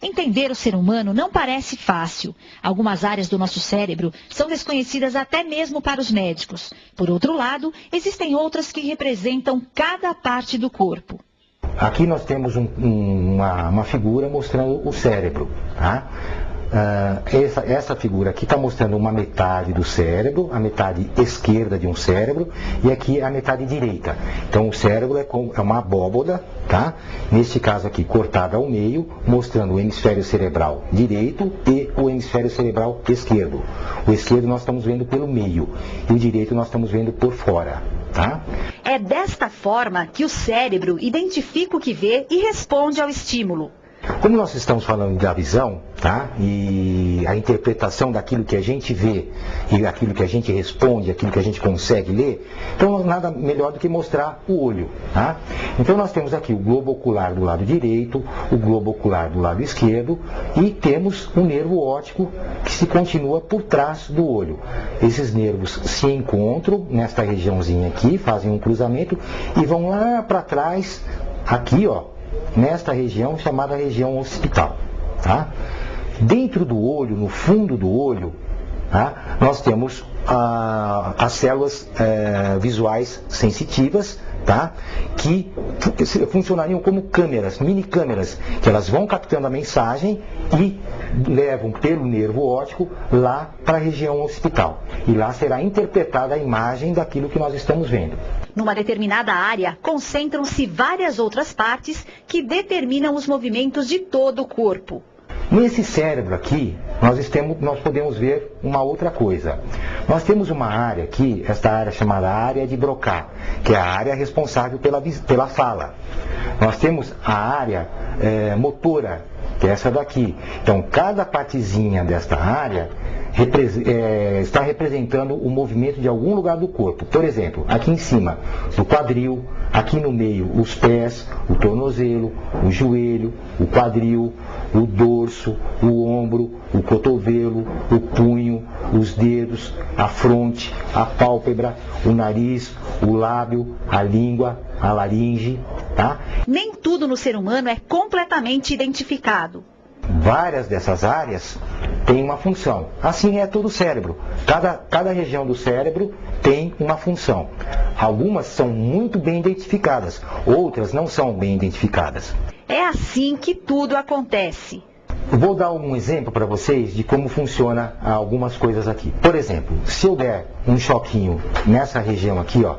Entender o ser humano não parece fácil. Algumas áreas do nosso cérebro são desconhecidas até mesmo para os médicos. Por outro lado, existem outras que representam cada parte do corpo. Aqui nós temos uma figura mostrando o cérebro, tá? Essa figura aqui está mostrando uma metade do cérebro, a metade esquerda de um cérebro, e aqui a metade direita. Então o cérebro é uma abóboda, tá? Neste caso aqui cortada ao meio, mostrando o hemisfério cerebral direito e o hemisfério cerebral esquerdo. O esquerdo nós estamos vendo pelo meio e o direito nós estamos vendo por fora. Tá? É desta forma que o cérebro identifica o que vê e responde ao estímulo. Como nós estamos falando da visão, tá? E a interpretação daquilo que a gente vê e aquilo que a gente responde, aquilo que a gente consegue ler, então nada melhor do que mostrar o olho, tá? Então nós temos aqui o globo ocular do lado direito, o globo ocular do lado esquerdo e temos um nervo óptico que se continua por trás do olho. Esses nervos se encontram nesta regiãozinha aqui, fazem um cruzamento e vão lá para trás, aqui ó, nesta região chamada região occipital, tá? Dentro do olho, no fundo do olho, tá? Nós temos as células visuais sensitivas, tá? Que funcionariam como câmeras, mini câmeras, que elas vão captando a mensagem e levam pelo nervo óptico lá para a região occipital. E lá será interpretada a imagem daquilo que nós estamos vendo. Numa determinada área, concentram-se várias outras partes que determinam os movimentos de todo o corpo. Nesse cérebro aqui, nós podemos ver uma outra coisa. Nós temos uma área aqui, esta área chamada área de Broca, que é a área responsável pela fala. Nós temos a área motora, que é essa daqui. Então, cada partezinha desta área está representando o movimento de algum lugar do corpo. Por exemplo, aqui em cima, o quadril, aqui no meio, os pés, o tornozelo, o joelho, o quadril, o dorso, o ombro, o cotovelo, o punho, os dedos, a fronte, a pálpebra, o nariz, o lábio, a língua, a laringe, tá? Nem tudo no ser humano é completamente identificado. Várias dessas áreas têm uma função. Assim é todo o cérebro. Cada região do cérebro tem uma função. Algumas são muito bem identificadas, outras não são bem identificadas. É assim que tudo acontece. Eu vou dar um exemplo para vocês de como funciona algumas coisas aqui. Por exemplo, se eu der um choquinho nessa região aqui, ó,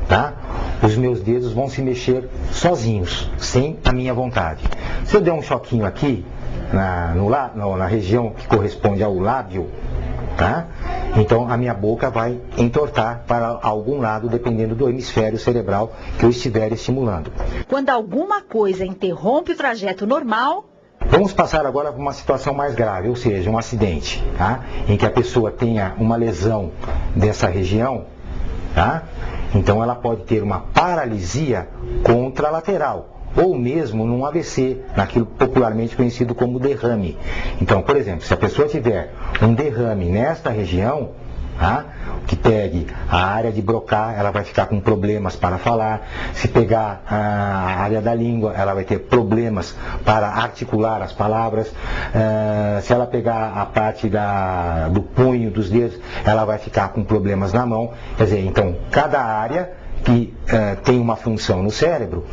tá? Os meus dedos vão se mexer sozinhos, sem a minha vontade. Se eu der um choquinho aqui, na região que corresponde ao lábio, tá? Então a minha boca vai entortar para algum lado, dependendo do hemisfério cerebral que eu estiver estimulando. Quando alguma coisa interrompe o trajeto normal... Vamos passar agora para uma situação mais grave, ou seja, um acidente, tá? Em que a pessoa tenha uma lesão dessa região, tá? Então ela pode ter uma paralisia contralateral, ou mesmo num AVC, naquilo popularmente conhecido como derrame. Então, por exemplo, se a pessoa tiver um derrame nesta região, tá? Que pegue a área de Broca, ela vai ficar com problemas para falar. Se pegar a área da língua, ela vai ter problemas para articular as palavras. Se ela pegar a parte do punho, dos dedos, ela vai ficar com problemas na mão. Quer dizer, então, cada área que tem uma função no cérebro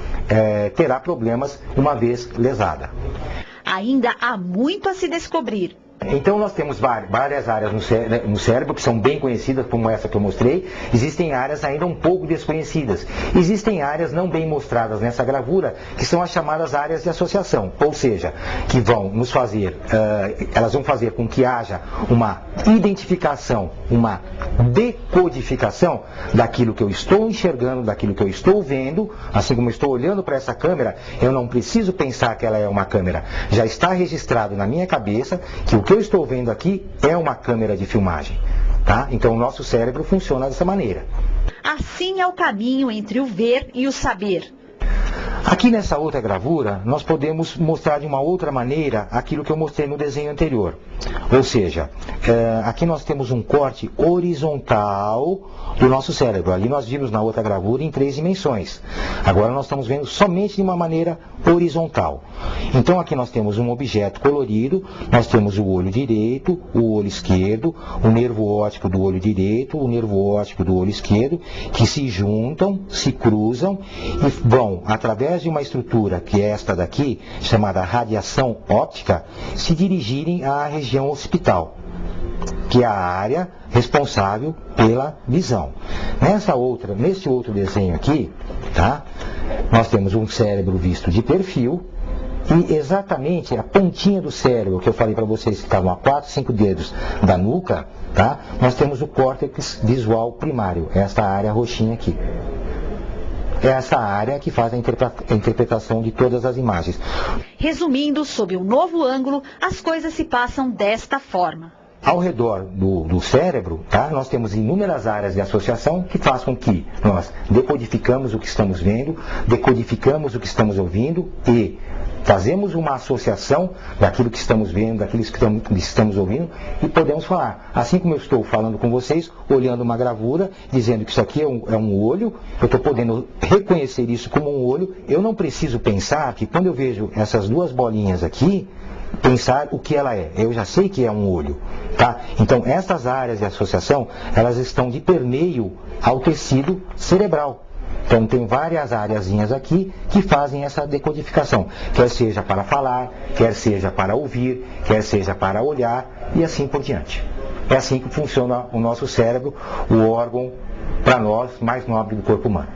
terá problemas uma vez lesada. Ainda há muito a se descobrir. Então nós temos várias áreas no cérebro que são bem conhecidas, como essa que eu mostrei. Existem áreas ainda um pouco desconhecidas. Existem áreas não bem mostradas nessa gravura, que são as chamadas áreas de associação, ou seja, que vão nos fazer, elas vão fazer com que haja uma identificação, uma decodificação daquilo que eu estou enxergando, daquilo que eu estou vendo. Assim como eu estou olhando para essa câmera, eu não preciso pensar que ela é uma câmera. Já está registrado na minha cabeça que o que eu estou vendo aqui é uma câmera de filmagem, tá? Então o nosso cérebro funciona dessa maneira. Assim é o caminho entre o ver e o saber. Aqui nessa outra gravura, nós podemos mostrar de uma outra maneira aquilo que eu mostrei no desenho anterior. Ou seja, aqui nós temos um corte horizontal do nosso cérebro. Ali nós vimos na outra gravura em 3 dimensões. Agora nós estamos vendo somente de uma maneira horizontal. Então aqui nós temos um objeto colorido, nós temos o olho direito, o olho esquerdo, o nervo óptico do olho direito, o nervo óptico do olho esquerdo, que se juntam, se cruzam e vão, através de uma estrutura que é esta daqui, chamada radiação óptica, se dirigirem à região occipital, que é a área responsável pela visão. Nesse outro desenho aqui, tá? Nós temos um cérebro visto de perfil e exatamente a pontinha do cérebro, que eu falei para vocês que estavam a 4, 5 dedos da nuca, tá? Nós temos o córtex visual primário, esta área roxinha aqui. É essa área que faz a interpretação de todas as imagens. Resumindo, sob um novo ângulo, as coisas se passam desta forma. Ao redor do cérebro, tá, nós temos inúmeras áreas de associação que faz com que nós decodificamos o que estamos vendo, decodificamos o que estamos ouvindo e fazemos uma associação daquilo que estamos vendo, daquilo que estamos ouvindo e podemos falar. Assim como eu estou falando com vocês, olhando uma gravura, dizendo que isso aqui é um olho, eu estou podendo reconhecer isso como um olho, eu não preciso pensar que quando eu vejo essas duas bolinhas aqui, pensar o que ela é. Eu já sei que é um olho, tá? Então, essas áreas de associação, elas estão de permeio ao tecido cerebral. Então, tem várias áreazinhas aqui que fazem essa decodificação, quer seja para falar, quer seja para ouvir, quer seja para olhar e assim por diante. É assim que funciona o nosso cérebro, o órgão, para nós, mais nobre do corpo humano.